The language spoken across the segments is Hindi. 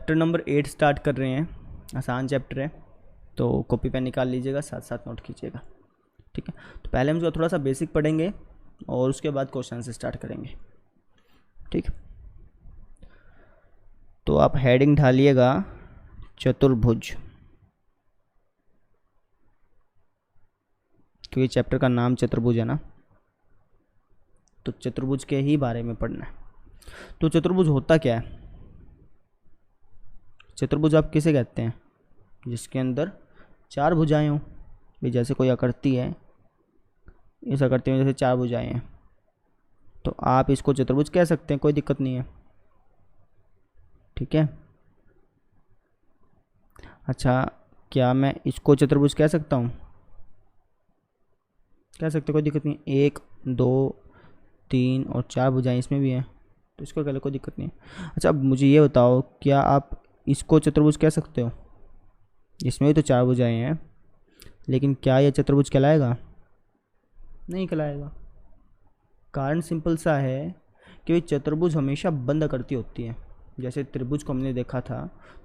चैप्टर नंबर 8 स्टार्ट कर रहे हैं। आसान चैप्टर है, तो कॉपी पेन निकाल लीजिएगा, साथ साथ नोट कीजिएगा। ठीक है, तो पहले हम जो थोड़ा सा बेसिक पढ़ेंगे और उसके बाद क्वेश्चन से स्टार्ट करेंगे। ठीक, तो आप हेडिंग ढालिएगा चतुर्भुज, क्योंकि चैप्टर का नाम चतुर्भुज है ना, तो चतुर्भुज के ही बारे में पढ़ना है। तो चतुर्भुज होता क्या है? चतुर्भुज आप किसे कहते हैं? जिसके अंदर 4 भुजाएं हों। भी जैसे कोई आकृति है, इस आकृति में जैसे 4 भुजाएं हैं, तो आप इसको चतुर्भुज कह सकते हैं, कोई दिक्कत नहीं है। ठीक है, अच्छा, क्या मैं इसको चतुर्भुज कह सकता हूँ? कह सकते, कोई दिक्कत नहीं। 1, 2, 3 और 4 भुजाएं इसमें भी हैं, तो इसको कह लो, कोई दिक्कत नहीं है। अच्छा, अब मुझे ये बताओ, क्या आप इसको चतुर्भुज कह सकते हो? इसमें भी तो 4 भुजाएं हैं, लेकिन क्या यह चतुर्भुज कहलाएगा? नहीं कहलाएगा। कारण सिंपल सा है कि चतुर्भुज हमेशा बंद आकृति होती है। जैसे त्रिभुज को हमने देखा था,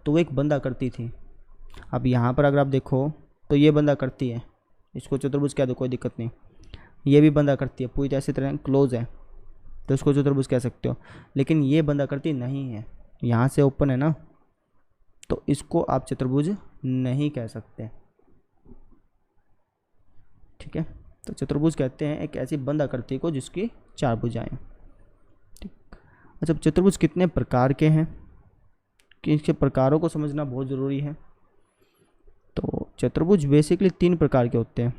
तो वो एक बंद आकृति थी। अब यहाँ पर अगर आप देखो तो ये बंद आकृति है, इसको चतुर्भुज कह दो, कोई दिक्कत नहीं। ये भी बंद आकृति है, पूरी तरह से तरह क्लोज है, तो इसको चतुर्भुज कह सकते हो। लेकिन ये बंद आकृति नहीं है, यहाँ से ओपन है ना, तो इसको आप चतुर्भुज नहीं कह सकते। ठीक है, तो चतुर्भुज कहते हैं एक ऐसी बंद आकृति को जिसकी 4 भुजाएं। ठीक, अच्छा, चतुर्भुज कितने प्रकार के हैं कि इसके प्रकारों को समझना बहुत ज़रूरी है। तो चतुर्भुज बेसिकली 3 प्रकार के होते हैं।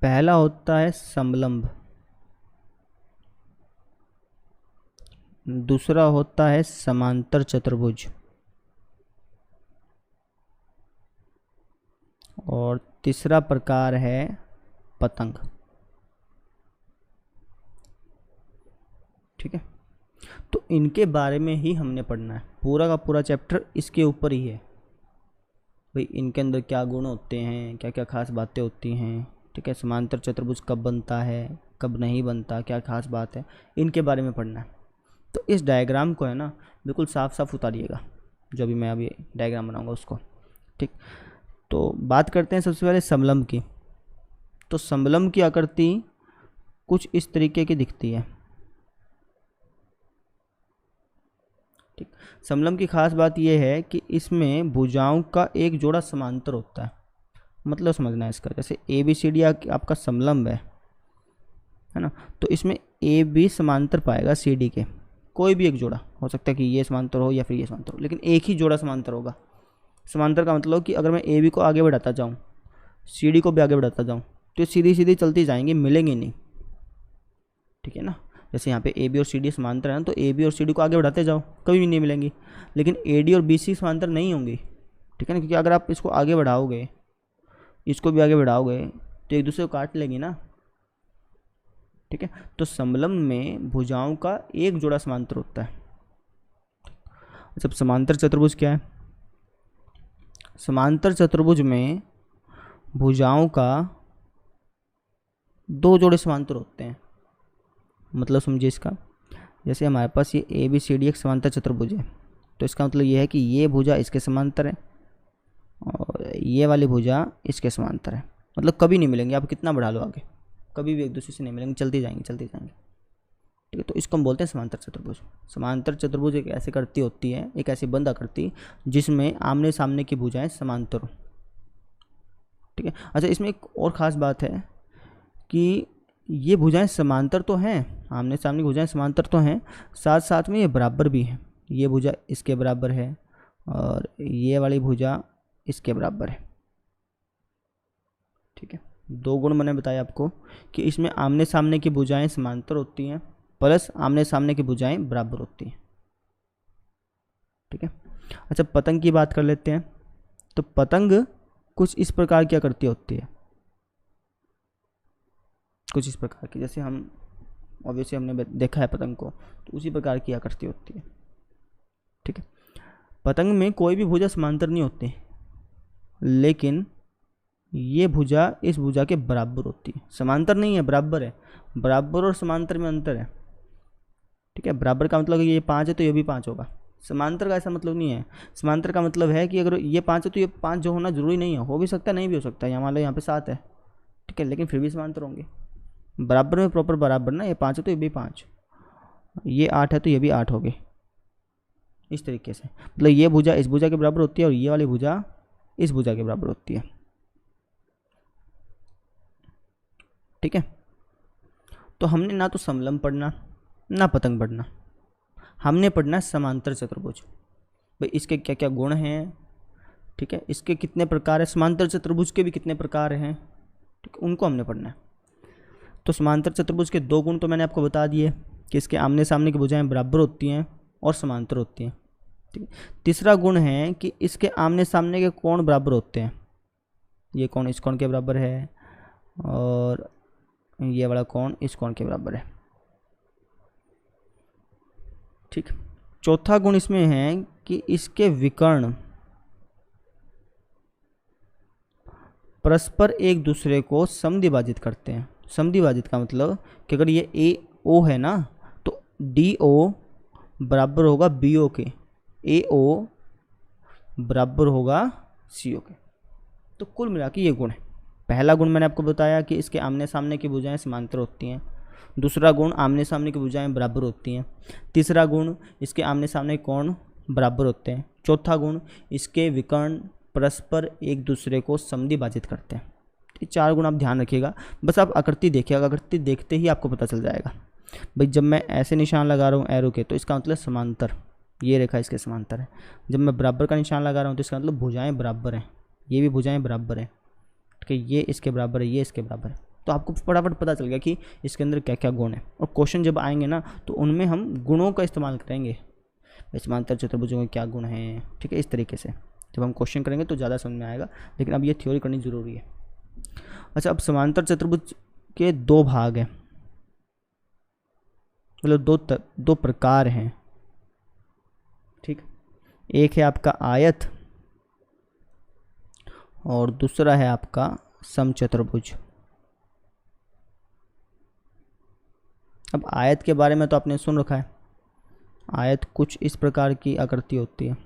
पहला होता है समलंब, दूसरा होता है समांतर चतुर्भुज, और तीसरा प्रकार है पतंग। ठीक है, तो इनके बारे में ही हमने पढ़ना है। पूरा का पूरा चैप्टर इसके ऊपर ही है, भाई इनके अंदर क्या गुण होते हैं, क्या क्या खास बातें होती हैं। ठीक है, समांतर चतुर्भुज कब बनता है, कब नहीं बनता, क्या खास बात है, इनके बारे में पढ़ना है। तो इस डायग्राम को है ना बिल्कुल साफ साफ उतारिएगा, जो भी मैं अभी डायग्राम बनाऊंगा उसको। ठीक, तो बात करते हैं सबसे पहले समलंब की। तो समलंब की आकृति कुछ इस तरीके की दिखती है। ठीक, समलंब की खास बात यह है कि इसमें भुजाओं का एक जोड़ा समांतर होता है। मतलब समझना है इसका, जैसे ए बी सी डी आपका समलंब है ना, तो इसमें ए बी समांतर पाएगा सी डी के। कोई भी एक जोड़ा हो सकता है कि ये समांतर हो या फिर ये समांतर हो, लेकिन एक ही जोड़ा समांतर होगा। समांतर का मतलब कि अगर मैं ए बी को आगे बढ़ाता जाऊँ, सी डी को भी आगे बढ़ाता जाऊँ, तो सीधी सीधी चलती जाएंगी, मिलेंगे नहीं। ठीक है ना, जैसे यहाँ पे ए बी और सी डी समांतर है ना, तो ए बी और सी डी को आगे बढ़ाते जाओ, कभी भी नहीं मिलेंगी। लेकिन ए डी और बी सी समांतर नहीं होंगी। ठीक है ना, क्योंकि अगर आप इसको आगे बढ़ाओगे, इसको भी आगे बढ़ाओगे, तो एक दूसरे को काट लेंगी ना। ठीक है, तो समलंब में भुजाओं का एक जोड़ा समांतर होता है। जब समांतर चतुर्भुज क्या है? समांतर चतुर्भुज में भुजाओं का 2 जोड़े समांतर होते हैं। मतलब समझिए इसका, जैसे हमारे पास ये ए बी सी डी एक समांतर चतुर्भुज है, तो इसका मतलब ये है कि ये भुजा इसके समांतर है और ये वाली भुजा इसके समांतर है। मतलब कभी नहीं मिलेंगे, आप कितना बढ़ा लो आगे, कभी भी एक दूसरे से नहीं मिलेंगे, चलती जाएंगे चलती जाएंगे। ठीक है, तो इसको हम बोलते हैं समांतर चतुर्भुज। समांतर चतुर्भुज एक ऐसी आकृति होती है, एक ऐसी बंद आकृति जिसमें आमने सामने की भुजाएं समांतर हो। ठीक है, अच्छा, इसमें एक और ख़ास बात है कि ये भुजाएं समांतर तो हैं, आमने सामने की भुजाएं समांतर तो हैं, साथ साथ में ये बराबर भी हैं। ये भुजा इसके बराबर है और ये वाली भुजा इसके बराबर है। ठीक है, 2 गुण मैंने बताया आपको कि इसमें आमने सामने की भुजाएं समांतर होती हैं, प्लस आमने सामने की भुजाएं बराबर होती हैं। ठीक है, अच्छा, पतंग की बात कर लेते हैं। तो पतंग कुछ इस प्रकार की आकृति होती है, कुछ इस प्रकार की, जैसे हम ऑब्वियसली हमने देखा है पतंग को, तो उसी प्रकार की आकृति होती है। ठीक है, पतंग में कोई भी भुजा समांतर नहीं होती, लेकिन ये भुजा इस भुजा के बराबर होती है। समांतर नहीं है, बराबर है। बराबर और समांतर में अंतर है। ठीक है, बराबर का मतलब ये 5 है तो ये भी 5 होगा। समांतर का ऐसा मतलब नहीं है। समांतर का मतलब है कि अगर ये 5 है तो ये 5 जो होना जरूरी नहीं है, हो भी सकता है नहीं भी हो सकता है। यहाँ मान लो यहाँ पे 7 है, ठीक है, लेकिन फिर भी समांतर होंगे। बराबर में प्रॉपर बराबर ना, ये 5 है तो ये भी 5, ये 8 है तो ये भी 8 हो गए। इस तरीके से मतलब ये भुजा इस भुजा के बराबर होती है और ये वाली भुजा इस भुजा के बराबर होती है। ठीक है, तो हमने ना तो समलंब पढ़ना ना पतंग पढ़ना, हमने पढ़ना समांतर चतुर्भुज। भाई इसके क्या क्या गुण हैं, ठीक है, इसके कितने प्रकार है, समांतर चतुर्भुज के भी कितने प्रकार हैं, ठीक है, उनको हमने पढ़ना है। तो समांतर चतुर्भुज के 2 गुण तो मैंने आपको बता दिए कि इसके आमने सामने की भुजाएं बराबर होती हैं और समांतर होती हैं। ठीक है, तीसरा गुण है कि इसके आमने सामने के कोण बराबर होते हैं। ये कोण इस कोण के बराबर है और ये वाला कोण इस कोण के बराबर है। ठीक, चौथा गुण इसमें है कि इसके विकर्ण परस्पर एक दूसरे को समद्विभाजित करते हैं। समद्विभाजित का मतलब कि अगर ये ए ओ है ना तो डी ओ बराबर होगा बी ओ के, ए ओ बराबर होगा सी ओ के। तो कुल मिला के ये गुण है। पहला गुण मैंने आपको बताया कि इसके आमने सामने की भुजाएं समांतर होती हैं। दूसरा गुण आमने सामने की भुजाएं बराबर होती हैं। तीसरा गुण इसके आमने सामने कोण बराबर होते हैं। चौथा गुण इसके विकर्ण परस्पर एक दूसरे को समद्विभाजित करते हैं। ये 4 गुण आप ध्यान रखिएगा। बस आप आकृति देखिएगा, आकृति देखते ही आपको पता चल जाएगा। भाई जब मैं ऐसे निशान लगा रहा हूँ एरो के तो इसका मतलब समांतर, ये रेखा इसके समांतर है। जब मैं बराबर का निशान लगा रहा हूँ तो इसका मतलब भुजाएं बराबर हैं, ये भी भुजाएं बराबर हैं, ठीक है, ये इसके बराबर है, ये इसके बराबर है। तो आपको फटाफट पता चल गया कि इसके अंदर क्या क्या गुण है। और क्वेश्चन जब आएंगे ना तो उनमें हम गुणों का इस्तेमाल करेंगे, समांतर चतुर्भुजों के क्या गुण हैं, ठीक है, इस तरीके से जब हम क्वेश्चन करेंगे तो ज़्यादा समझ में आएगा। लेकिन अब ये थ्योरी करनी ज़रूरी है। अच्छा, अब समांतर चतुर्भुज के 2 भाग हैं, मतलब दो प्रकार हैं। ठीक, एक है आपका आयत और दूसरा है आपका समचतुर्भुज। अब आयत के बारे में तो आपने सुन रखा है। आयत कुछ इस प्रकार की आकृति होती है।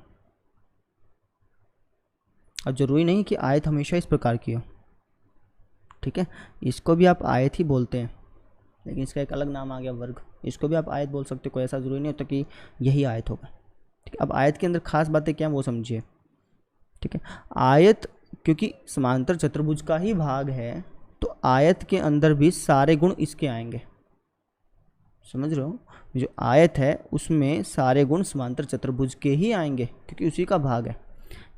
अब जरूरी नहीं कि आयत हमेशा इस प्रकार की हो, ठीक है, इसको भी आप आयत ही बोलते हैं, लेकिन इसका एक अलग नाम आ गया वर्ग। इसको भी आप आयत बोल सकते हो, कोई ऐसा जरूरी नहीं होता कि यही आयत होगा। ठीक है, अब आयत के अंदर खास बातें क्या हैं वो समझिए। ठीक है, आयत क्योंकि समांतर चतुर्भुज का ही भाग है तो आयत के अंदर भी सारे गुण इसके आएंगे। समझ रहे हो, जो आयत है उसमें सारे गुण समांतर चतुर्भुज के ही आएंगे क्योंकि उसी का भाग है।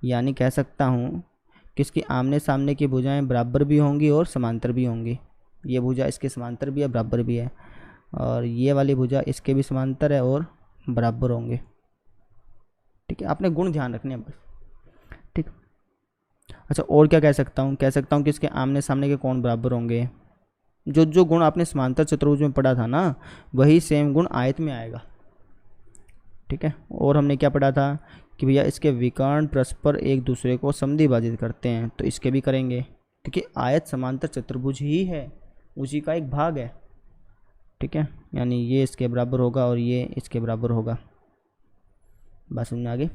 यानी कह सकता हूँ कि इसकी आमने सामने की भुजाएं बराबर भी होंगी और समांतर भी होंगी। ये भुजा इसके समांतर भी है, बराबर भी है, और ये वाली भुजा इसके भी समांतर है और बराबर होंगे। ठीक है, आपने गुण ध्यान रखने हैं बस। ठीक, अच्छा, और क्या कह सकता हूँ, कह सकता हूँ कि इसके आमने सामने के कोण बराबर होंगे। जो जो गुण आपने समांतर चतुर्भुज में पढ़ा था ना वही सेम गुण आयत में आएगा। ठीक है, और हमने क्या पढ़ा था कि भैया इसके विकर्ण परस्पर एक दूसरे को समद्विभाजित करते हैं, तो इसके भी करेंगे क्योंकि आयत समांतर चतुर्भुज ही है, उसी का एक भाग है। ठीक है, यानी ये इसके बराबर होगा और ये इसके बराबर होगा। बात समझ में आ गई।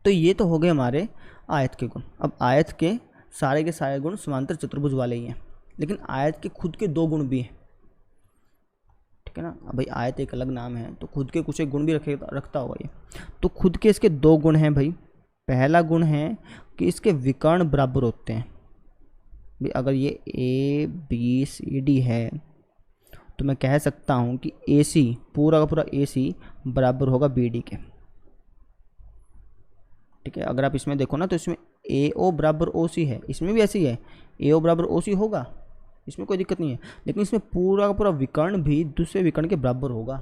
तो ये तो हो गए हमारे आयत के गुण। अब आयत के सारे गुण समांतर चतुर्भुज वाले ही हैं, लेकिन आयत के खुद के 2 गुण भी हैं। ठीक है ना, अब भाई आयत एक अलग नाम है तो खुद के कुछ एक गुण भी रखता होगा ये। तो खुद के इसके 2 गुण हैं भाई। पहला गुण है कि इसके विकर्ण बराबर होते हैं। भाई अगर ये ए बी सी डी है तो मैं कह सकता हूँ कि ए सी पूरा का पूरा ए सी बराबर होगा बी डी के। ठीक है, अगर आप इसमें देखो ना तो इसमें ए ओ बराबर ओ सी है, इसमें भी ऐसी है, ए ओ बराबर ओ सी होगा, इसमें कोई दिक्कत नहीं है। लेकिन इसमें पूरा का पूरा विकर्ण भी दूसरे विकर्ण के बराबर होगा,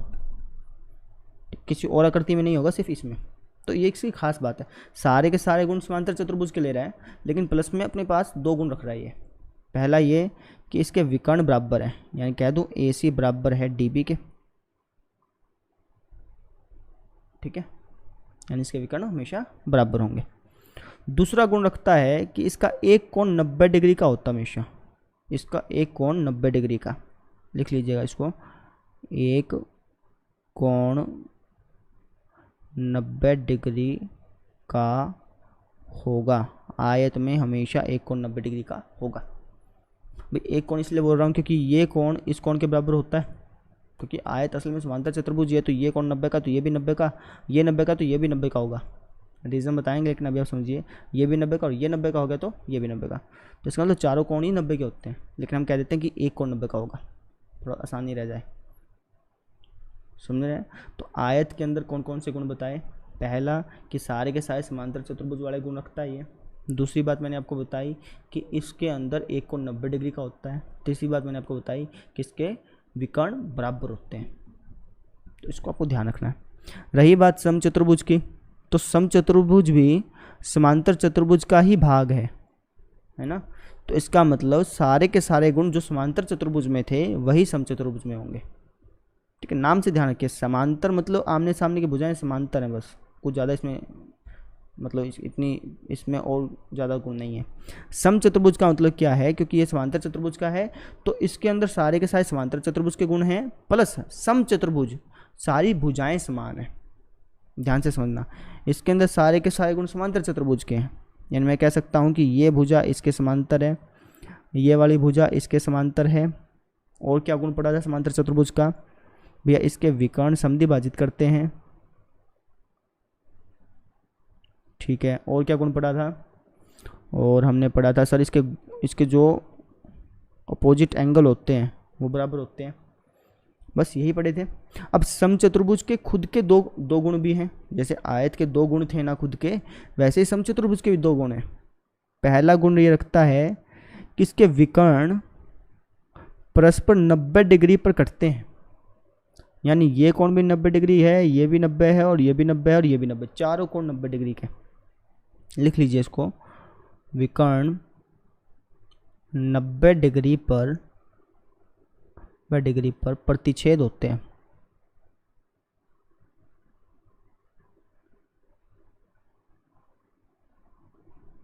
किसी और आकृति में नहीं होगा, सिर्फ इसमें। तो ये इसकी खास बात है, सारे के सारे गुण समांतर चतुर्भुज के ले रहा है लेकिन प्लस में अपने पास 2 गुण रख रहा है ये। पहला ये कि इसके विकर्ण बराबर है, यानी कह दूं ए सी बराबर है डी बी के। ठीक है, यानी इसके विकर्ण हमेशा बराबर होंगे। दूसरा गुण रखता है कि इसका एक कोण 90 डिग्री का होता है हमेशा। इसका एक कोण 90 डिग्री का, लिख लीजिएगा इसको, एक कोण 90 डिग्री का होगा। आयत में हमेशा एक कोण 90 डिग्री का होगा। भाई एक कोण इसलिए बोल रहा हूँ क्योंकि ये कोण इस कोण के बराबर होता है, क्योंकि आयत असल में समांतर चतुर्भुज है, तो ये कोण 90 का तो ये भी 90 का, ये 90 का तो ये भी 90 का होगा। रीज़न बताएंगे लेकिन अभी आप समझिए, ये भी 90 का और ये 90 का हो गया तो ये भी 90 का, तो इसका मतलब चारों कोण ही 90 के होते हैं, लेकिन हम कह देते हैं कि एक कोण 90 का होगा, थोड़ा आसानी रह जाए। समझ रहे हैं? तो आयत के अंदर कौन कौन से गुण बताए? पहला कि सारे के सारे समांतर चतुर्भुज वाले गुण रखता है ये। दूसरी बात मैंने आपको बताई कि इसके अंदर एक कोण 90 डिग्री का होता है। तीसरी बात मैंने आपको बताई कि इसके विकर्ण बराबर होते हैं, तो इसको आपको ध्यान रखना है। रही बात समचतुर्भुज की, तो समचतुर्भुज भी समांतर चतुर्भुज का ही भाग है ना। तो इसका मतलब सारे के सारे गुण जो समांतर चतुर्भुज में थे वही समचतुर्भुज में होंगे। ठीक है, नाम से ध्यान रखिए, समांतर मतलब आमने सामने की भुजाएं समांतर हैं, बस कुछ ज़्यादा इसमें मतलब इतनी इसमें और ज़्यादा गुण नहीं है। समचतुर्भुज का मतलब क्या है? क्योंकि ये समांतर चतुर्भुज का है तो इसके अंदर सारे के सारे समांतर चतुर्भुज के गुण हैं, प्लस समचतुर्भुज सारी भुजाएं समान हैं। ध्यान से समझना, इसके अंदर सारे के सारे गुण समांतर चतुर्भुज के हैं। यानी मैं कह सकता हूँ कि ये भुजा इसके समांतर है, ये वाली भुजा इसके समांतर है। और क्या गुण पड़ा था समांतर चतुर्भुज का? भैया इसके विकर्ण समद्विभाजित करते हैं। ठीक है, और क्या गुण पड़ा था? और हमने पढ़ा था सर इसके जो अपोजिट एंगल होते हैं वो बराबर होते हैं, बस यही पढ़े थे। अब समचतुर्भुज के खुद के दो गुण भी हैं, जैसे आयत के दो गुण थे ना खुद के, वैसे ही समचतुर्भुज के भी दो गुण हैं। पहला गुण ये रखता है कि इसके विकर्ण परस्पर 90 डिग्री पर कटते हैं, यानी ये कोण भी 90 डिग्री है, ये भी 90 है, और ये भी 90 है, और ये भी 90, चारों कोण 90 डिग्री के। लिख लीजिए इसको, विकर्ण 90 डिग्री पर प्रतिच्छेद होते हैं।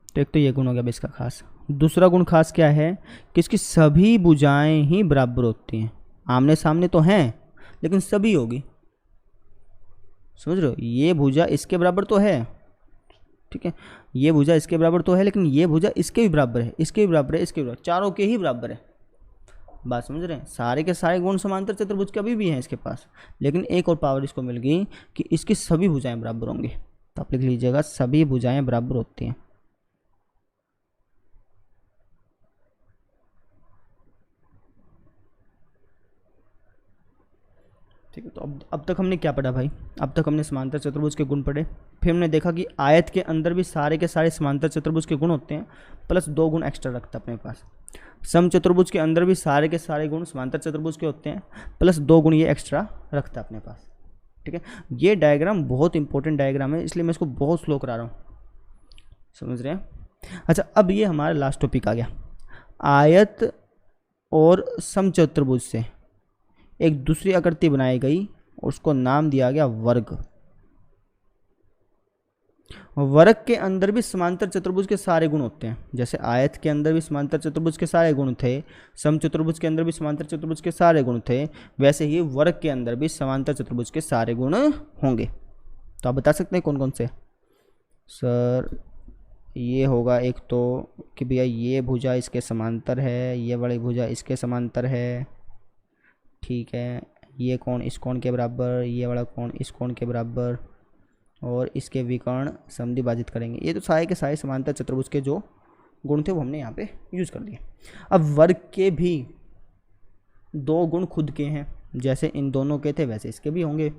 तो एक तो ये गुण हो गया इसका खास। दूसरा गुण खास क्या है कि इसकी सभी भुजाएं ही बराबर होती हैं। आमने सामने तो हैं लेकिन सभी होगी, समझ रहे हो? ये भुजा इसके बराबर तो है, ठीक है, ये भुजा इसके बराबर तो है, लेकिन ये भुजा इसके भी बराबर है, इसके भी बराबर है, इसके भी बराबर, चारों के ही बराबर है। बात समझ रहे हैं? सारे के सारे गुण समांतर चतुर्भुज के अभी भी हैं इसके पास, लेकिन एक और पावर इसको मिल गई कि इसकी सभी भुजाएं बराबर होंगी। तो आप लिख लीजिएगा, सभी भुजाएं बराबर होती हैं। ठीक है, तो अब तक हमने क्या पढ़ा भाई? अब तक हमने समांतर चतुर्भुज के गुण पढ़े, फिर हमने देखा कि आयत के अंदर भी सारे के सारे समांतर चतुर्भुज के गुण होते हैं, प्लस दो गुण एक्स्ट्रा रखता है अपने पास। समचतुर्भुज के अंदर भी सारे के सारे गुण समांतर चतुर्भुज के होते हैं, प्लस दो गुण ये एक्स्ट्रा रखता है अपने पास। ठीक है, ये डायग्राम बहुत इंपॉर्टेंट डायग्राम है, इसलिए मैं इसको बहुत स्लो करा रहा हूँ, समझ रहे हैं? अच्छा, अब ये हमारा लास्ट टॉपिक आ गया। आयत और समचतुर्भुज से एक दूसरी आकृति बनाई गई और उसको नाम दिया गया वर्ग। वर्ग के अंदर भी समांतर चतुर्भुज के सारे गुण होते हैं, जैसे आयत के अंदर भी समांतर चतुर्भुज के सारे गुण थे, समचतुर्भुज के अंदर भी समांतर चतुर्भुज के सारे गुण थे, वैसे ही वर्ग के अंदर भी समांतर चतुर्भुज के सारे गुण होंगे। तो आप बता सकते हैं कौन कौन से? सर ये होगा एक तो कि भैया ये भुजा इसके समांतर है, ये वाली भुजा इसके समांतर है, ठीक है, ये कोण इस कोण के बराबर, ये वाला कोण इस कोण के बराबर, और इसके विकर्ण समद्विभाजित करेंगे। ये तो सारे के सारे समांतर चतुर्भुज के जो गुण थे वो हमने यहाँ पे यूज कर लिए। अब वर्ग के भी दो गुण खुद के हैं, जैसे इन दोनों के थे वैसे इसके भी होंगे।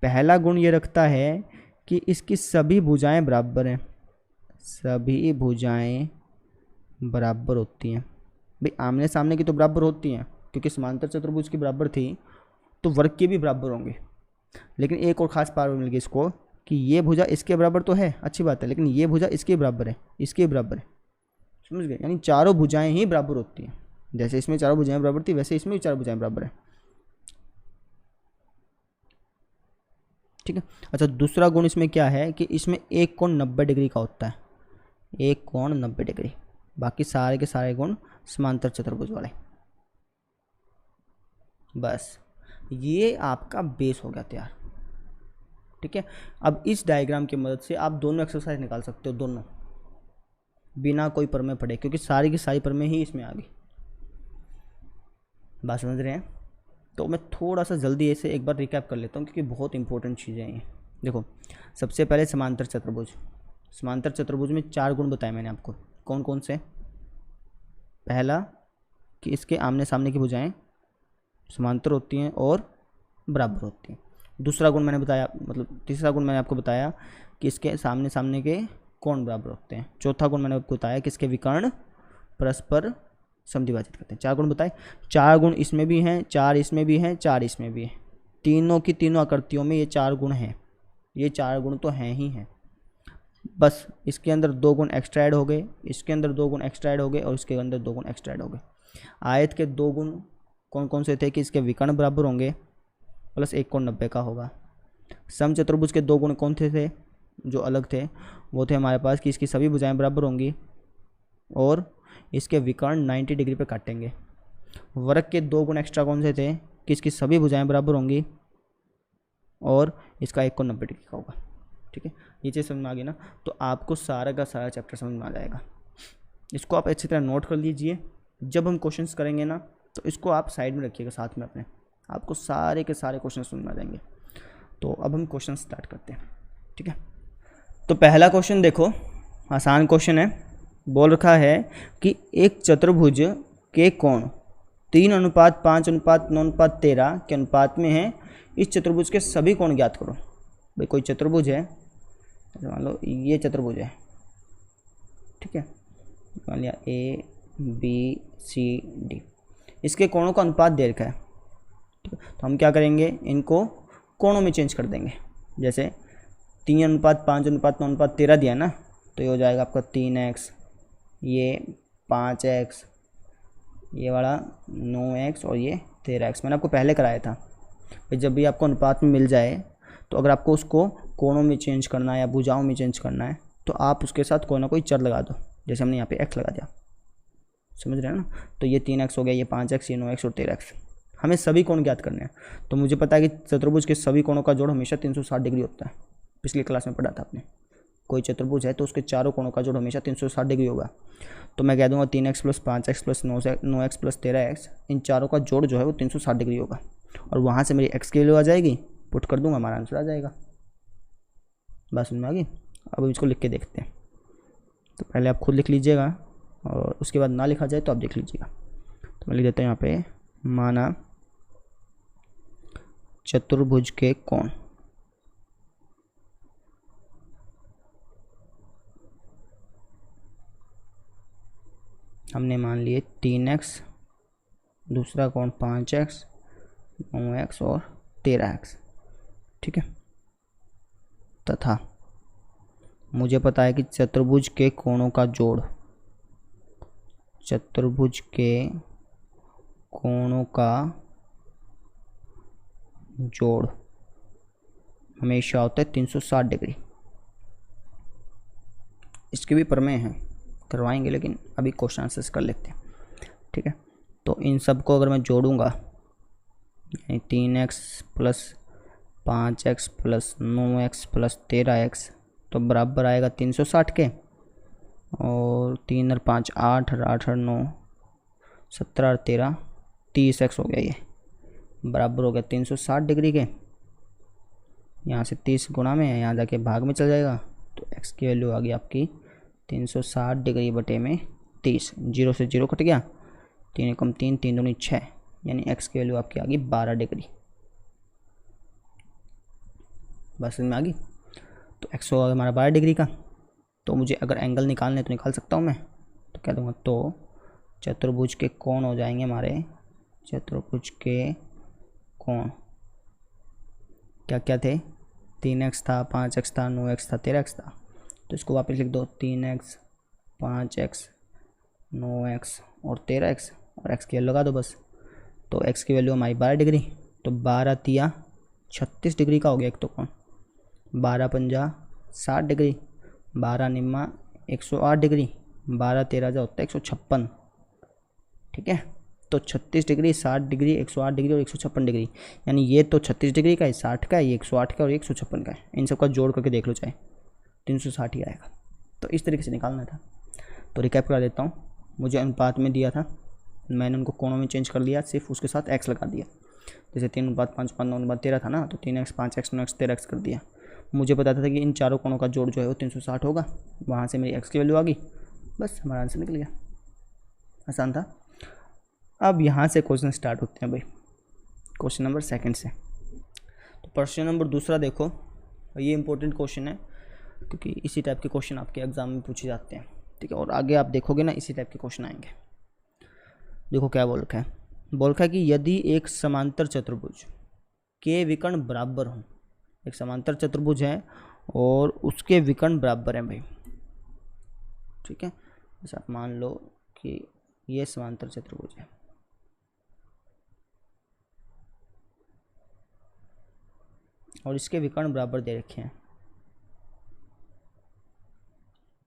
पहला गुण ये रखता है कि इसकी सभी भुजाएं बराबर हैं, सभी भुजाएं बराबर होती हैं। भाई आमने सामने की तो बराबर होती हैं, क्योंकि समांतर चतुर्भुज की बराबर थी, तो वर्ग के भी बराबर होंगे। लेकिन एक और ख़ास पावर मिल गई इसको कि ये भुजा इसके बराबर तो है, अच्छी बात है, लेकिन ये भुजा इसके बराबर है, इसके बराबर है, समझ गए? यानी चारों भुजाएं ही बराबर होती हैं। जैसे इसमें चारों भुजाएं बराबर थी, वैसे इसमें भी चारों भुजाएं बराबर है। ठीक है, अच्छा, दूसरा गुण इसमें क्या है कि इसमें एक कोण 90 डिग्री का होता है, एक कोण 90 डिग्री। बाकी सारे के सारे गुण समांतर चतुर्भुज वाले। बस ये आपका बेस हो गया तैयार। ठीक है, अब इस डायग्राम की मदद से आप दोनों एक्सरसाइज निकाल सकते हो, दोनों बिना कोई प्रमेय पढ़े, क्योंकि सारी की सारी प्रमेय ही इसमें आ गई। बात समझ रहे हैं? तो मैं थोड़ा सा जल्दी ऐसे एक बार रिकैप कर लेता हूँ, क्योंकि बहुत इंपॉर्टेंट चीज़ें हैं ये। देखो, सबसे पहले समांतर चतुर्भुज। समांतर चतुर्भुज में 4 गुण बताए मैंने आपको। कौन कौन से? पहला कि इसके आमने सामने की भुजाएं समांतर होती हैं और बराबर होती हैं। दूसरा गुण मैंने बताया, मतलब तीसरा गुण मैंने आपको बताया कि इसके सामने सामने के कोण बराबर होते हैं। चौथा गुण मैंने आपको बताया कि इसके विकर्ण परस्पर समद्विभाजित करते हैं। 4 गुण बताए। 4 गुण इसमें भी हैं, 4 इसमें भी हैं, 4 इसमें भी हैं। तीनों की तीनों आकृतियों में ये 4 गुण हैं। ये 4 गुण तो हैं ही हैं। बस इसके अंदर 2 गुण एक्स्ट्रा ऐड हो गए, इसके अंदर 2 गुण एक्स्ट्रा ऐड हो गए, और इसके अंदर 2 गुण एक्स्ट्रा ऐड हो गए। आयत के 2 गुण कौन कौन से थे? कि इसके विकर्ण बराबर होंगे प्लस एक कोण 90 का होगा। समचतुर्भुज के 2 गुण कौन थे जो अलग थे? वो थे हमारे पास कि इसकी सभी भुजाएं बराबर होंगी और इसके विकर्ण 90 डिग्री पर काटेंगे। वर्ग के 2 गुण एक्स्ट्रा कौन से थे? कि इसकी सभी भुजाएं बराबर होंगी और इसका एक कोण 90 डिग्री का होगा। ठीक है, ये चीज़ समझ में आ गई ना? तो आपको सारा का सारा चैप्टर समझ में आ जाएगा। इसको आप अच्छी तरह नोट कर लीजिए। जब हम क्वेश्चंस करेंगे ना, तो इसको आप साइड में रखिएगा साथ में अपने, आपको सारे के सारे क्वेश्चन समझ में आ जाएंगे। तो अब हम क्वेश्चन स्टार्ट करते हैं। ठीक है, तो पहला क्वेश्चन देखो, आसान क्वेश्चन है। बोल रखा है कि एक चतुर्भुज के कोण 3:5:9:13 के अनुपात में है। इस चतुर्भुज के सभी कोण ज्ञात करो। भाई कोई चतुर्भुज है, मान लो ये चतुर्भुज है। ठीक है, मान लिया ABCD, इसके कोणों का अनुपात दे रखा है। ठीक है, तो हम क्या करेंगे, इनको कोणों में चेंज कर देंगे। जैसे 3:5:9:13 दिया ना, तो ये हो जाएगा आपका 3x, ये 5x, ये वाला 9x और ये 13x। मैंने आपको पहले कराया था कि जब भी आपको अनुपात में मिल जाए, तो अगर आपको उसको कोणों में चेंज करना है या भुजाओं में चेंज करना है, तो आप उसके साथ कोई ना कोई चर लगा दो। जैसे हमने यहाँ पे x लगा दिया, समझ रहे हैं ना? तो ये 3x हो गया, ये 5x, ये 9x और 13x। हमें सभी कोण ज्ञात करने हैं। तो मुझे पता है कि चतुर्भुज के सभी कोणों का जोड़ हमेशा 360 डिग्री होता है। पिछली क्लास में पढ़ा था आपने। कोई चतुर्भुज है तो उसके चारों कोणों का जोड़ हमेशा 360 डिग्री होगा। तो मैं कह दूंगा 3x + 5x + 9x + 13x, इन चारों का जोड़ जो है वो 360 डिग्री होगा। और वहाँ से मेरी x की वैल्यू आ जाएगी, पुट कर दूंगा, हमारा आंसर आ जाएगा। बस समझ में आ गई? अब इसको लिख के देखते हैं। तो पहले आप खुद लिख लीजिएगा और उसके बाद ना लिखा जाए तो आप देख लीजिएगा। तो मैं लिख देता हूँ यहाँ पे, माना चतुर्भुज के कोण हमने मान लिए 3x, दूसरा कोण 5x, 9x और 13x। ठीक है, तथा मुझे पता है कि चतुर्भुज के कोणों का जोड़, चतुर्भुज के कोणों का जोड़ हमेशा होता है 360 डिग्री। इसके भी प्रमेय हैं, करवाएंगे, लेकिन अभी क्वेश्चन आंसर्स कर लेते हैं। ठीक है, तो इन सब को अगर मैं जोड़ूंगा, यानी 3x + 5x + 9x + 13x, तो बराबर आएगा 360 के। और 3 और 5 8 और 8 और 9 17 और 13 30x हो गया। ये बराबर हो गया 360 डिग्री के। यहाँ से 30 गुणा में, यहाँ जाके भाग में चल जाएगा, तो x की वैल्यू आ गई आपकी 360 डिग्री बटे में 30। 0 से 0 कट गया, 3 एकम 3, 3 दूनी 6, यानी x की वैल्यू आपकी आ गई 12 डिग्री। बस में आ गई। तो x होगा हमारा 12 डिग्री का। तो मुझे अगर एंगल निकालने तो निकाल सकता हूँ मैं। तो क्या दूंगा, तो चतुर्भुज के कोण हो जाएंगे हमारे, चतुर्भुज के कोण क्या क्या थे? 3x था, 5x था, 9x था, 13x था। तो इसको वापस लिख दो, 3x, 5x, 9x और 13x, और x की वैल्यू लगा दो बस। तो x की वैल्यू हमारी 12 डिग्री। तो 12 तिया 36 डिग्री का हो गया एक तो कोण। 12 पंजा 60 डिग्री, 12 निम्मा 108 डिग्री, 12 13 जो होता है 156। ठीक है, तो 36 डिग्री, 60 डिग्री, 108 डिग्री और 156 डिग्री, यानी ये तो 36 डिग्री का है, 60 का है, ये 108 का और 156 का है। इन सबका जोड़ करके देख लो चाहे 360 ही आएगा। तो इस तरीके से निकालना था। तो रिकैप करा देता हूँ, मुझे अनुपात में दिया था, मैंने उनको कोणों में चेंज कर लिया, सिर्फ उसके साथ x लगा दिया। जैसे 3:5, 5:9:13 था ना, तो 3x, 5x, 9x, 13x कर दिया। मुझे पता था कि इन चारों कोणों का जोड़ जो है वो 360 होगा, वहाँ से मेरी x की वैल्यू आ गई, बस हमारा आंसर निकल गया। आसान था। अब यहाँ से क्वेश्चन स्टार्ट होते हैं भाई, क्वेश्चन नंबर 2 से। तो प्रश्न नंबर 2 देखो, ये इंपॉर्टेंट क्वेश्चन है क्योंकि इसी टाइप के क्वेश्चन आपके एग्जाम में पूछे जाते हैं, ठीक है, और आगे आप देखोगे ना इसी टाइप के क्वेश्चन आएंगे। देखो क्या बोल रखा है, बोल रखा है कि यदि एक समांतर चतुर्भुज के विकर्ण बराबर हों, एक समांतर चतुर्भुज है और उसके विकर्ण बराबर हैं भाई, ठीक है। जैसे आप मान लो कि ये समांतर चतुर्भुज है, और इसके विकर्ण बराबर दे रखे हैं,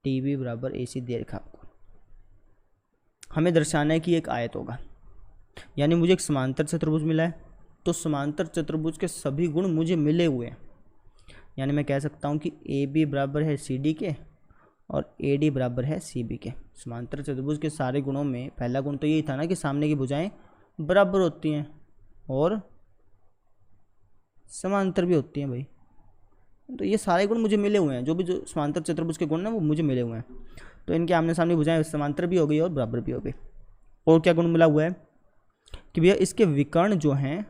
टीबी बराबर AC दे रखा आपको। हमें दर्शाना है कि एक आयत होगा, यानी मुझे एक समांतर चतुर्भुज मिला है, तो समांतर चतुर्भुज के सभी गुण मुझे मिले हुए हैं, यानी मैं कह सकता हूँ कि AB बराबर है CD के और AD बराबर है CB के। समांतर चतुर्भुज के सारे गुणों में पहला गुण तो यही था ना कि सामने की भुजाएं बराबर होती हैं और समांतर भी होती हैं भाई। तो ये सारे गुण मुझे मिले हुए हैं, जो भी जो समांतर चतुर्भुज के गुण हैं वो मुझे मिले हुए हैं। तो इनके आमने सामने भुजाएं समांतर भी हो गई और बराबर भी हो गई। और क्या गुण मिला हुआ है कि भैया इसके विकर्ण जो हैं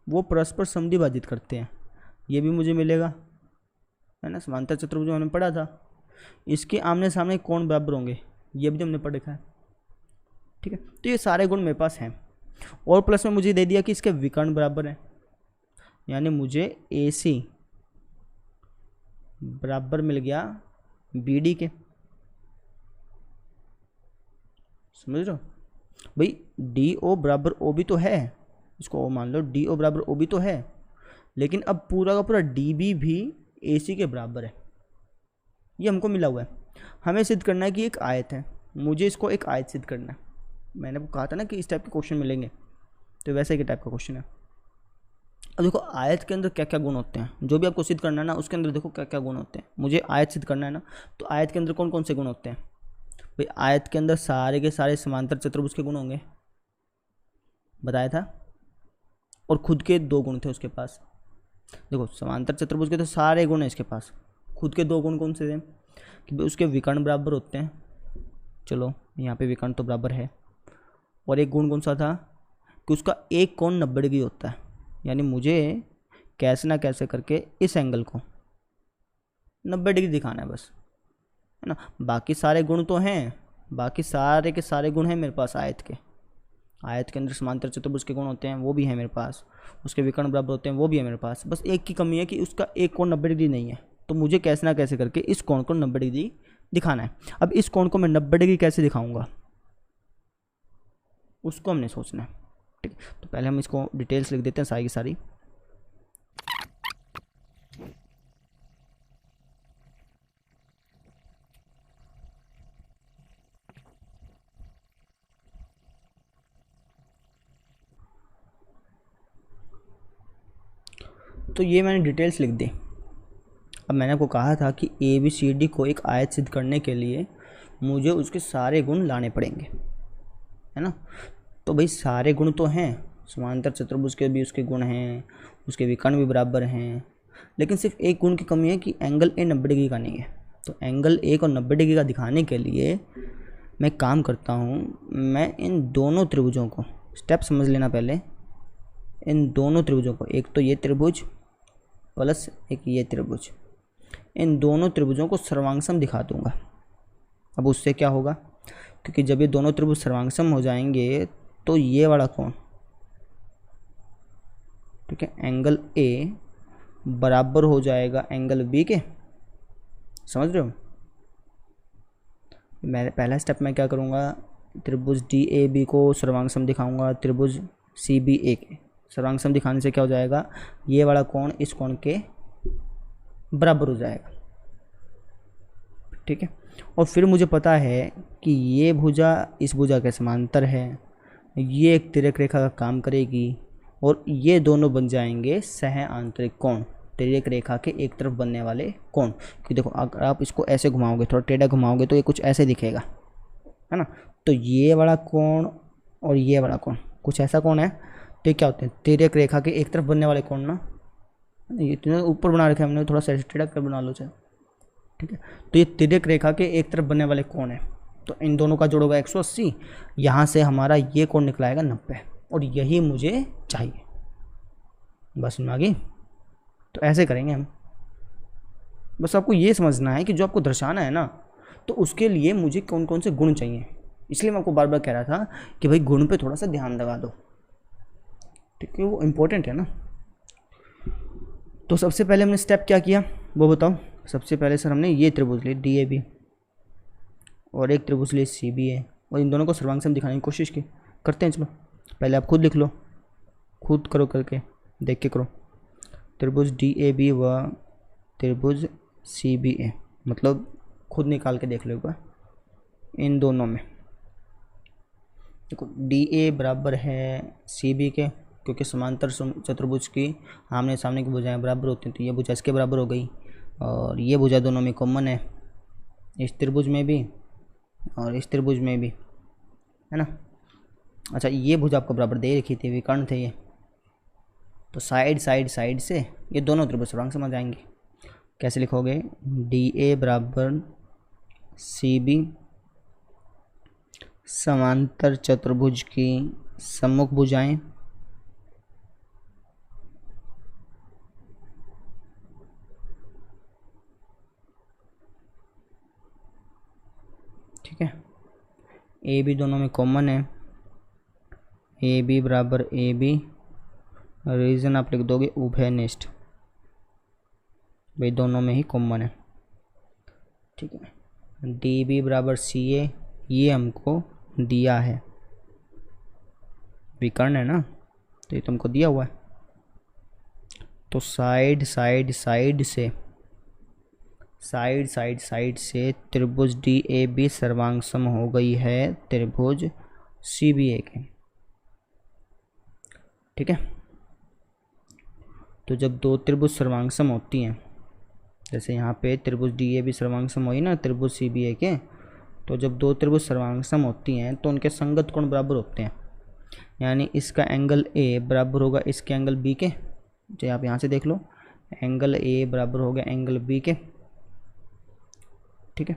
वो परस्पर समद्विभाजित करते हैं, ये भी मुझे मिलेगा, है ना। समांतर चतुर्भुज जो हमने पढ़ा था, इसके आमने सामने कोण बराबर होंगे, ये भी हमने पढ़ रखा है, ठीक है। तो ये सारे गुण मेरे पास हैं, और प्लस में मुझे दे दिया कि इसके विकर्ण बराबर हैं, यानी मुझे AC बराबर मिल गया BD के। समझ रहे हो भाई, DO बराबर OB तो है, इसको मान लो DO बराबर OB तो है, लेकिन अब पूरा का पूरा DB भी AC के बराबर है, ये हमको मिला हुआ है। हमें सिद्ध करना है कि एक आयत है, मुझे इसको एक आयत सिद्ध करना है। मैंने आपको कहा था ना कि इस टाइप के क्वेश्चन मिलेंगे, तो वैसे ही टाइप का क्वेश्चन है। अब देखो आयत के अंदर क्या क्या गुण होते हैं, जो भी आपको सिद्ध करना है ना उसके अंदर देखो क्या क्या गुण होते हैं। मुझे आयत सिद्ध करना है ना, तो आयत के अंदर कौन कौन से गुण होते हैं भाई। आयत के अंदर सारे के सारे समांतर चतुर्भुज के गुण होंगे, बताया था, और खुद के 2 गुण थे उसके पास। देखो समांतर चतुर्भुज के तो सारे गुण हैं इसके पास, खुद के 2 गुण कौन से थे कि भाई उसके विकर्ण बराबर होते हैं, चलो यहाँ पे विकर्ण तो बराबर है, और एक गुण कौन सा था कि उसका एक कोण 90 डिग्री होता है, यानी मुझे कैसे ना कैसे करके इस एंगल को 90 डिग्री दिखाना है बस, है ना। बाकी सारे गुण तो हैं, बाकी सारे के सारे गुण हैं मेरे पास आयत के। आयत के अंदर समांतर चतुर्भुज के गुण होते हैं, वो भी है मेरे पास, उसके विकर्ण बराबर होते हैं, वो भी है मेरे पास। बस एक की कमी है कि उसका एक कोण 90 डिग्री नहीं है, तो मुझे कैसे ना कैसे करके इस कोण को 90 डिग्री दिखाना है। अब इस कोण को मैं 90 डिग्री कैसे दिखाऊंगा, उसको हमने सोचना है, ठीक। तो पहले हम इसको डिटेल्स लिख देते हैं सारी की सारी। तो ये मैंने डिटेल्स लिख दी। अब मैंने आपको कहा था कि ABCD को एक आयत सिद्ध करने के लिए मुझे उसके सारे गुण लाने पड़ेंगे, है ना। तो भाई सारे गुण तो हैं, समांतर चतुर्भुज के भी उसके गुण हैं, उसके विकर्ण भी बराबर हैं, लेकिन सिर्फ एक गुण की कमी है कि एंगल A 90 डिग्री का नहीं है। तो एंगल A को 90 डिग्री का दिखाने के लिए मैं काम करता हूँ, मैं इन दोनों त्रिभुजों को, स्टेप समझ लेना पहले, इन दोनों त्रिभुजों को, एक तो ये त्रिभुज प्लस एक ये त्रिभुज, इन दोनों त्रिभुजों को सर्वांगसम दिखा दूंगा। अब उससे क्या होगा, क्योंकि जब ये दोनों त्रिभुज सर्वांगसम हो जाएंगे तो ये वाला कोण, ठीक है, एंगल A बराबर हो जाएगा एंगल B के। समझ रहे हो, मैं पहला स्टेप में क्या करूँगा, त्रिभुज DAB को सर्वांगसम दिखाऊंगा त्रिभुज CBA के। सर्वांगसम दिखाने से क्या हो जाएगा, ये वाला कोण इस कोण के बराबर हो जाएगा, ठीक है। और फिर मुझे पता है कि ये भुजा इस भुजा के समांतर है, ये एक तिर्यक रेखा का काम करेगी और ये दोनों बन जाएंगे सह आंतरिक कोण, तिर्यक रेखा के एक तरफ बनने वाले कोण। कि देखो अगर आप इसको ऐसे घुमाओगे, थोड़ा टेढ़ा घुमाओगे तो ये कुछ ऐसे दिखेगा, है ना। तो ये वाला कोण और ये वाला कोण कुछ ऐसा कोण है, तो ये क्या होते हैं, तिर्यक रेखा के एक तरफ बनने वाले कोण ना। ये इतने ऊपर बना रखे हमने, थोड़ा सा टेढ़ा कर बना लो चाहे, ठीक है। तो ये तिर्यक रेखा के एक तरफ बनने वाले कोण है, तो इन दोनों का जोड़ होगा 180। यहाँ से हमारा ये कोण निकला आएगा 90, और यही मुझे चाहिए। बस में आ गई। तो ऐसे करेंगे हम। बस आपको ये समझना है कि जो आपको दर्शाना है ना, तो उसके लिए मुझे कौन कौन से गुण चाहिए। इसलिए मैं आपको बार बार कह रहा था कि भाई गुण पे थोड़ा सा ध्यान लगा दो, ठीक है, वो इम्पोर्टेंट है ना। तो सबसे पहले हमने स्टेप क्या किया वो बताओ। सबसे पहले सर हमने ये त्रिभुज लिए DAB और एक त्रिभुज लिए CBA, और इन दोनों को सर्वांग सम दिखाने की कोशिश की। करते हैं, चलो पहले आप खुद लिख लो, खुद करो, करके देख के करो। त्रिभुज DAB व त्रिभुज CBA, मतलब खुद निकाल के देख लो एक बार। इन दोनों में देखो DA बराबर है CB के, क्योंकि समांतर चतुर्भुज की आमने सामने की भुजाएं बराबर होती हैं, तो ये भुजा इसके बराबर हो गई, और ये भुजा दोनों में कॉमन है, इस त्रिभुज में भी और इस त्रिभुज में भी, है ना। अच्छा, ये भुजा आपको बराबर दे रखी थी, विकर्ण थे ये, तो साइड से ये दोनों त्रिभुज सर्वांग सम आ जाएंगे। कैसे लिखोगे, DA बराबर CB समांतर चतुर्भुज की सम्मुख भुजाएं ठीक है। AB दोनों में कॉमन है, AB बराबर AB, रीजन आप लिख दोगे उभयनिष्ठ, भाई दोनों में ही कॉमन है, ठीक है। DB बराबर CA, ये हमको दिया है, विकर्ण है ना, तो ये तुमको दिया हुआ है। तो साइड से त्रिभुज DAB सर्वांग सम हो गई है त्रिभुज CBA के, ठीक है। तो जब दो त्रिभुज सर्वांग सम होती हैं, जैसे यहाँ पे त्रिभुज DAB सर्वांग सम हुई ना त्रिभुज CBA के, तो जब दो त्रिभुज सर्वांग सम होती हैं तो उनके संगत कोण बराबर होते हैं, यानी इसका एंगल A बराबर होगा इसके एंगल B के। जो आप यहाँ से देख लो, एंगल A बराबर होगा एंगल B के, ठीक है।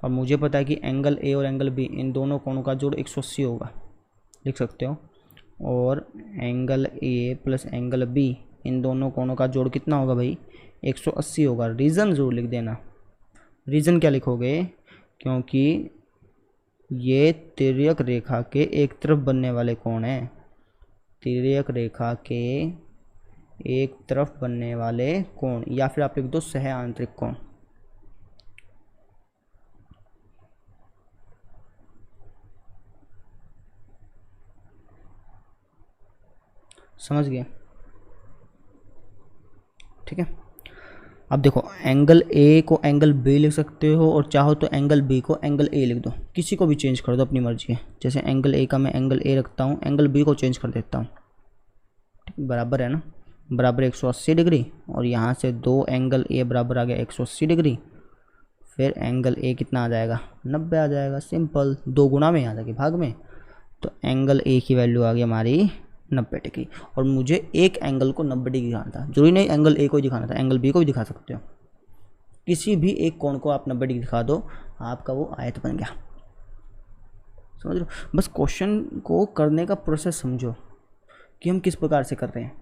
और मुझे पता है कि एंगल A और एंगल B, इन दोनों कोणों का जोड़ 180 होगा, लिख सकते हो। और angle A plus angle B, इन दोनों कोणों का जोड़ कितना होगा भाई, 180 होगा। रीज़न ज़रूर लिख देना। रीज़न क्या लिखोगे, क्योंकि ये तिर्यक रेखा के एक तरफ बनने वाले कोण हैं, तिर्यक रेखा के एक तरफ बनने वाले कोण, या फिर आप लिख दो सह आंतरिक कोण। समझ गए, ठीक है। अब देखो, एंगल A को एंगल B लिख सकते हो, और चाहो तो एंगल B को एंगल A लिख दो, किसी को भी चेंज कर दो, अपनी मर्जी है। जैसे एंगल A का मैं एंगल A रखता हूँ, एंगल B को चेंज कर देता हूँ, बराबर है ना, बराबर 180 डिग्री, और यहाँ से दो एंगल A बराबर आ गया 180 डिग्री, फिर एंगल A कितना आ जाएगा, 90 आ जाएगा। सिंपल, दो गुणा में आ जाएगी भाग में, तो एंगल A की वैल्यू आ गई हमारी 90 डिग्री। और मुझे एक एंगल को 90 डिग्री दिखाना था, जरूरी नहीं एंगल A को ही दिखाना था, एंगल B को भी दिखा सकते हो। किसी भी एक कोण को आप 90 डिग्री दिखा दो, आपका वो आयत बन गया। समझ लो, बस क्वेश्चन को करने का प्रोसेस समझो कि हम किस प्रकार से कर रहे हैं,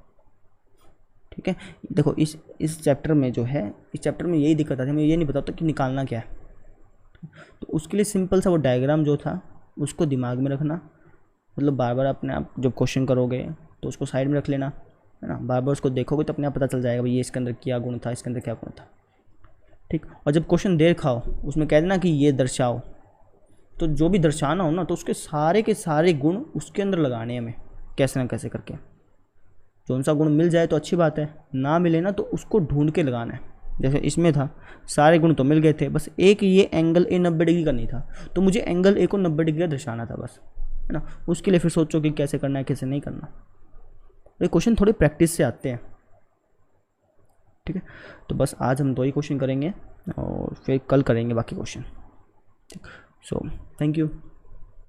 ठीक है। देखो इस चैप्टर में जो है, इस चैप्टर में यही दिक्कत आती है, मैं ये नहीं बताता कि निकालना क्या है। तो उसके लिए सिंपल सा वो डायग्राम जो था उसको दिमाग में रखना, मतलब बार बार अपने आप जब क्वेश्चन करोगे तो उसको साइड में रख लेना, है ना। बार बार उसको देखोगे तो अपने आप पता चल जाएगा भाई ये इसके अंदर क्या गुण था, इसके अंदर क्या गुण था, ठीक। और जब क्वेश्चन देखा उसमें कह देना कि ये दर्शाओ, तो जो भी दर्शाना हो ना, तो उसके सारे के सारे गुण उसके अंदर लगाने हमें, कैसे ना कैसे करके। जो सा गुण मिल जाए तो अच्छी बात है, ना मिले ना तो उसको ढूंढ के लगाना है। जैसे इसमें था, सारे गुण तो मिल गए थे, बस एक ये एंगल A 90 डिग्री का नहीं था, तो मुझे एंगल A को 90 डिग्री का दर्शाना था बस। है ना। उसके लिए फिर सोचो कि कैसे करना है कैसे नहीं करना। ये क्वेश्चन थोड़ी प्रैक्टिस से आते हैं, ठीक है। तो बस आज हम 2 ही क्वेश्चन करेंगे और फिर कल करेंगे बाकी क्वेश्चन, ठीक। So thank you.